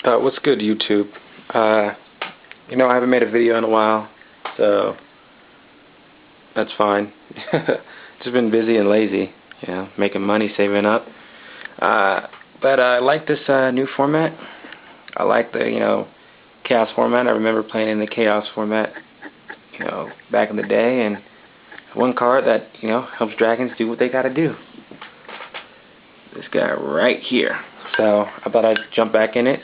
What's good, YouTube? I haven't made a video in a while, so that's fine. Just been busy and lazy, making money, saving up. But I like this new format. I like the, chaos format. I remember playing in the chaos format, back in the day, and one card that, helps dragons do what they gotta do. This guy right here. So I thought I'd jump back in it.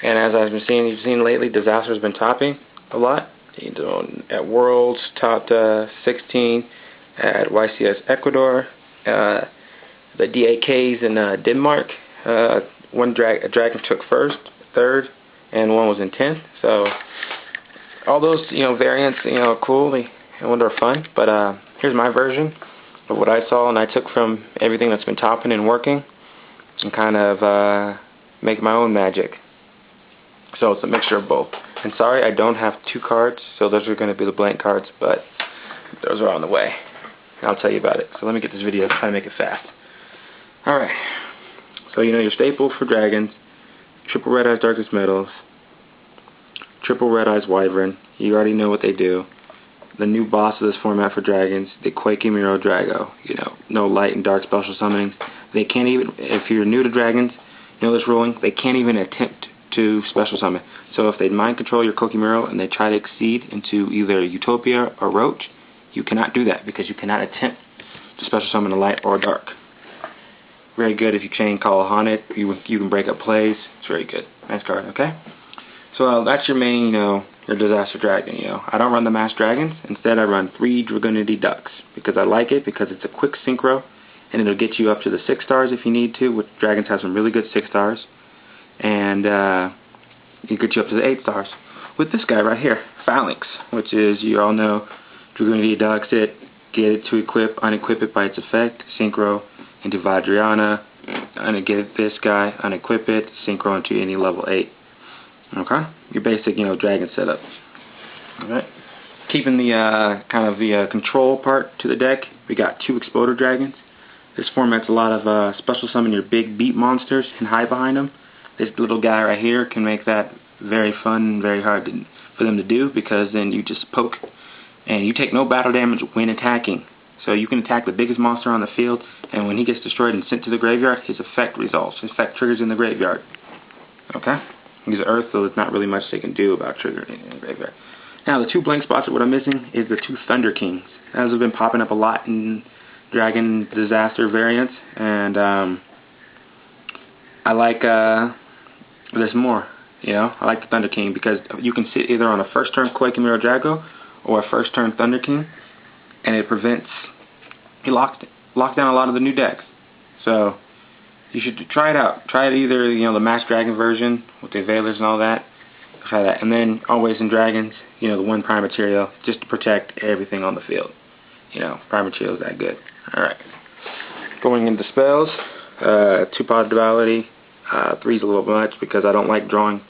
And as I've been seeing, you've seen lately, Disaster's been topping a lot. At Worlds, topped 16 at YCS Ecuador. The DAKs in Denmark. A dragon took first, third, and one was in 10th. So all those variants, cool. They're fun. But here's my version of what I saw, and I took from everything that's been topping and working, and kind of make my own magic. So it's a mixture of both. And sorry, I don't have two cards, so those are going to be the blank cards, but those are on the way. And I'll tell you about it. So let me get this video, try to make it fast. Alright. So your staple for dragons, triple red eyes darkest metals, triple red eyes wyvern. You already know what they do. The new boss of this format for dragons, the Quakemiro Drago. No light and dark special summonings. They can't even, if you're new to dragons, this ruling, they can't even attempt to special summon. So if they mind control your Quakemiro and they try to exceed into either Utopia or Roach, you cannot do that because you cannot attempt to special summon a light or a dark. Very good if you chain call a haunted. You can break up plays. It's very good. Nice card, okay? So that's your main, your disaster dragon. I don't run the mass dragons. Instead, I run 3 dragunity ducks because I like it because it's a quick synchro and it'll get you up to the 6 stars if you need to. Which dragons have some really good 6 stars. And you get you up to the 8 stars with this guy right here, Phalanx, which is, you all know, Dragunity ducks it, get it to equip, unequip it by its effect, synchro into Vajrayana, get this guy, unequip it, synchro into any level 8. Okay, your basic dragon setup. All right, keeping the kind of the control part to the deck. We got 2 Exploder dragons. This format's a lot of special summon your big beat monsters and hide behind them. This little guy right here can make that very fun and very hard for them to do, because then you just poke and you take no battle damage when attacking. So you can attack the biggest monster on the field, and when he gets destroyed and sent to the graveyard, his effect resolves. His effect triggers in the graveyard. Okay? He's Earth, so there's not really much they can do about triggering in the graveyard. Now the 2 blank spots, what I'm missing is the 2 Thunder Kings. Those have been popping up a lot in Dragon Disaster variants, and I like this more. I like the Thunder King because you can sit either on a first turn Quakemiro Drago or a first turn Thunder King, and it prevents, it locks down a lot of the new decks. So you should try it out. Try it either the Mass Dragon version with the Veilers and all that. Try that, and then always in Dragons, the 1 Prime Material just to protect everything on the field. Prime Material is that good. All right. Going into spells, 2 Pot Duality. 3's a little much because I don't like drawing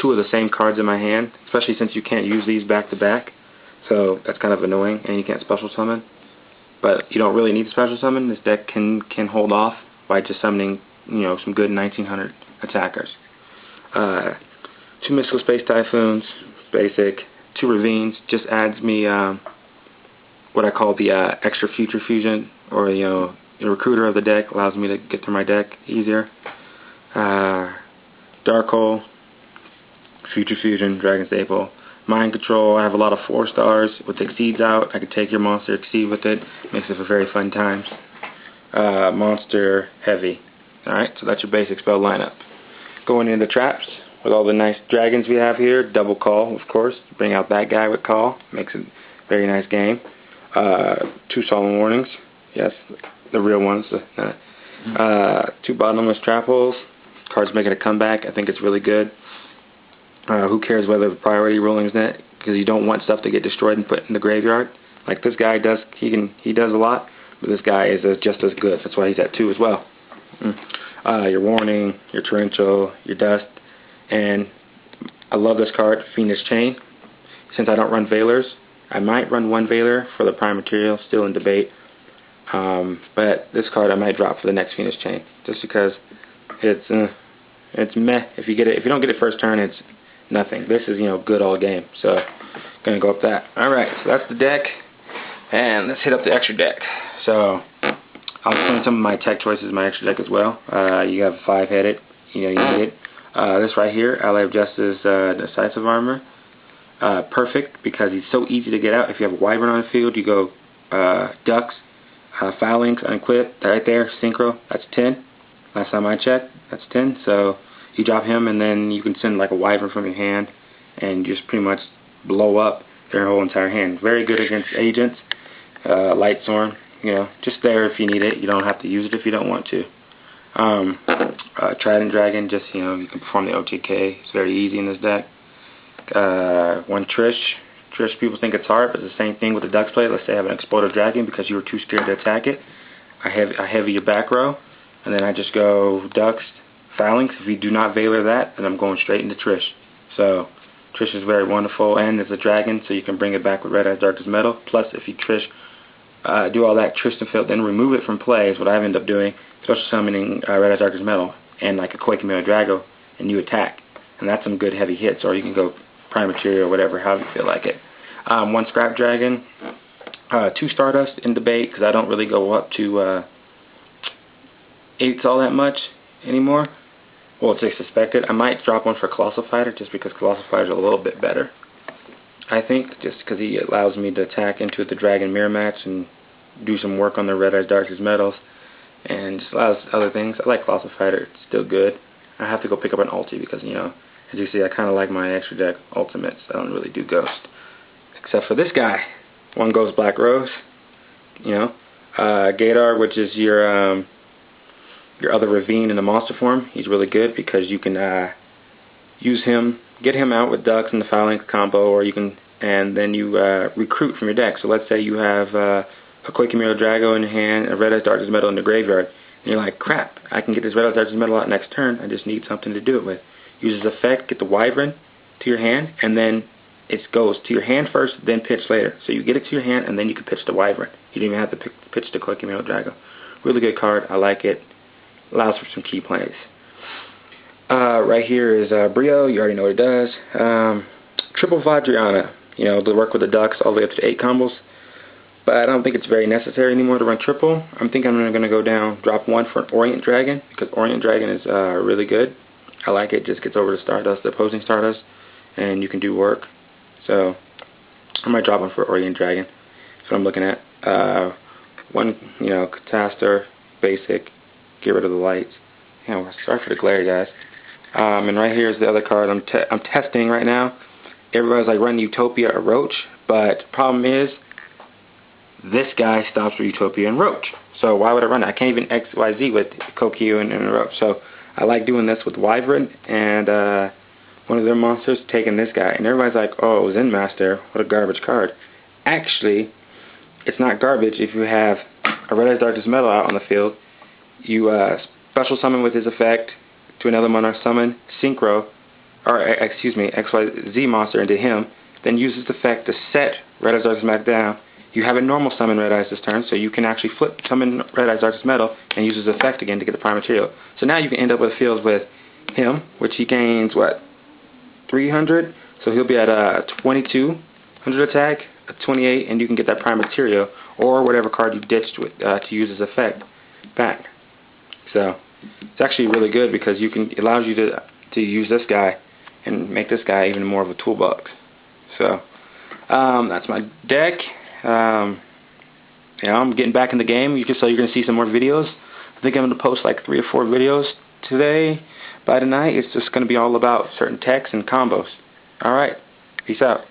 2 of the same cards in my hand, especially since you can't use these back to back. So that's kind of annoying, and you can't special summon. But you don't really need to special summon. This deck can hold off by just summoning some good 1900 attackers. 2 Mystical Space Typhoons, basic. 2 Ravines just adds me what I call the extra Future Fusion, or the recruiter of the deck, allows me to get through my deck easier. Dark Hole, Future Fusion, Dragon Staple. Mind Control, I have a lot of 4 stars. With Exceeds out, I can take your monster, exceed with it. Makes it for very fun times. Monster Heavy. Alright, so that's your basic spell lineup. Going into traps, with all the nice dragons we have here. Double Call, of course. Bring out that guy with Call. Makes it a very nice game. 2 Solemn Warnings. Yes, the real ones. 2 Bottomless Trap Holes. Cards making a comeback. I think it's really good. Who cares whether the priority ruling's net? Because you don't want stuff to get destroyed and put in the graveyard. Like this guy does. He does a lot, but this guy is just as good. That's why he's at 2 as well. Your Warning, your Torrential, your Dust, and I love this card, Phoenix Chain. Since I don't run Veilers, I might run 1 Veiler for the Prime Material. Still in debate. But this card I might drop for the next Phoenix Chain, just because it's It's meh if you get it. If you don't get it first turn, it's nothing. This is, you know, good all game. So gonna go up that. All right, so that's the deck, and let's hit up the extra deck. So I'll explain some of my tech choices in my extra deck as well. You have 5-headed. You know, you need it. This right here, Ally of Justice Decisive Armor. Perfect because he's so easy to get out. If you have a Wyvern on the field, you go Ducks, Phalanx, Unequip, right there, Synchro, that's 10. Last time I checked, that's 10. So you drop him, and then you can send like a Wyvern from your hand and just pretty much blow up their whole entire hand. Very good against agents, Lightstorm, you know, just there if you need it. You don't have to use it if you don't want to. Trident Dragon, just, you know, you can perform the OTK. It's very easy in this deck. One Trish, people think it's hard, but it's the same thing with the Ducks play. Let's say I have an Exploded Dragon because you were too scared to attack it. I heavy your back row, and then I just go Ducks, Phalanx. If you do not Valor that, then I'm going straight into Trish. So Trish is very wonderful, and it's a dragon, so you can bring it back with Red Eyes Darkest Metal. Plus, if you Trish, do all that Tristan field, then remove it from play is what I end up doing, special summoning Red Eyes Darkest Metal and like a Quake Mirror Drago, and you attack. And that's some good heavy hits, or you can go Prime Material or whatever, however you feel like it. One Scrap Dragon, 2 Stardust in debate, because I don't really go up to 8s all that much anymore. Well, it's suspected. I might drop one for Colossal Fighter, just because Colossal Fighter is a little bit better. I think, just because he allows me to attack into the Dragon Mirror match and do some work on the Red Eyes Darkest Metals, and just allows other things. I like Colossal Fighter, it's still good. I have to go pick up an ulti because, you know, as you see, I kind of like my extra deck ultimates. I don't really do Ghost. Except for this guy. One Ghost Black Rose. You know. Gadar, which is your other Ravine in the monster form. He's really good because you can use him, get him out with Ducks and the Phalanx combo, or you can, and then you recruit from your deck. So let's say you have a Quake Mirror Drago in your hand, a Red Eyes Darkest Metal in the graveyard, and you're like, crap, I can get this Red Eyes Darkest Metal out next turn. I just need something to do it with. Use his effect, get the Wyvern to your hand, and then it goes to your hand first, then pitch later. So you get it to your hand, and then you can pitch the Wyvern. You don't even have to pitch the Quake Mirror Drago. Really good card. I like it. Allows for some key plays. Right here is Brio. You already know what it does. Triple Vajrayana. You know, to work with the Ducks all the way up to 8 combos. But I don't think it's very necessary anymore to run triple. I'm thinking I'm going to go down, drop 1 for an Orient Dragon, because Orient Dragon is really good. I like it. Just gets over the Stardust, the opposing Stardust, and you can do work. So I might drop 1 for Orient Dragon. That's what I'm looking at. 1, you know, Catastor, basic, get rid of the lights. You know, sorry for the glare, guys. And right here is the other card I'm testing right now. Everybody's like running Utopia or Roach, but the problem is this guy stops for Utopia and Roach. So why would I run it? I can't even XYZ with Kokyu and Roach. So I like doing this with Wyvern and one of their monsters taking this guy. And everybody's like, oh, Zen Master, what a garbage card. Actually, it's not garbage if you have a Red Eyes Darkest Metal out on the field. You special summon with his effect to another monarch summon, Synchro, or excuse me, XYZ monster into him, then use his effect to set Red Eyes Darkest Metal down. You have a normal summon Red Eyes this turn, so you can actually flip summon Red Eyes Darkest Metal and use his effect again to get the prime material. So now you can end up with fields with him, which he gains, what, 300? So he'll be at a 2200 attack, a 28, and you can get that prime material, or whatever card you ditched with, to use his effect back. So it's actually really good because it allows you to use this guy and make this guy even more of a toolbox. So that's my deck. You know, I'm getting back in the game. So you're gonna see some more videos. I think I'm gonna post like 3 or 4 videos today. By tonight, it's just gonna be all about certain techs and combos. All right, peace out.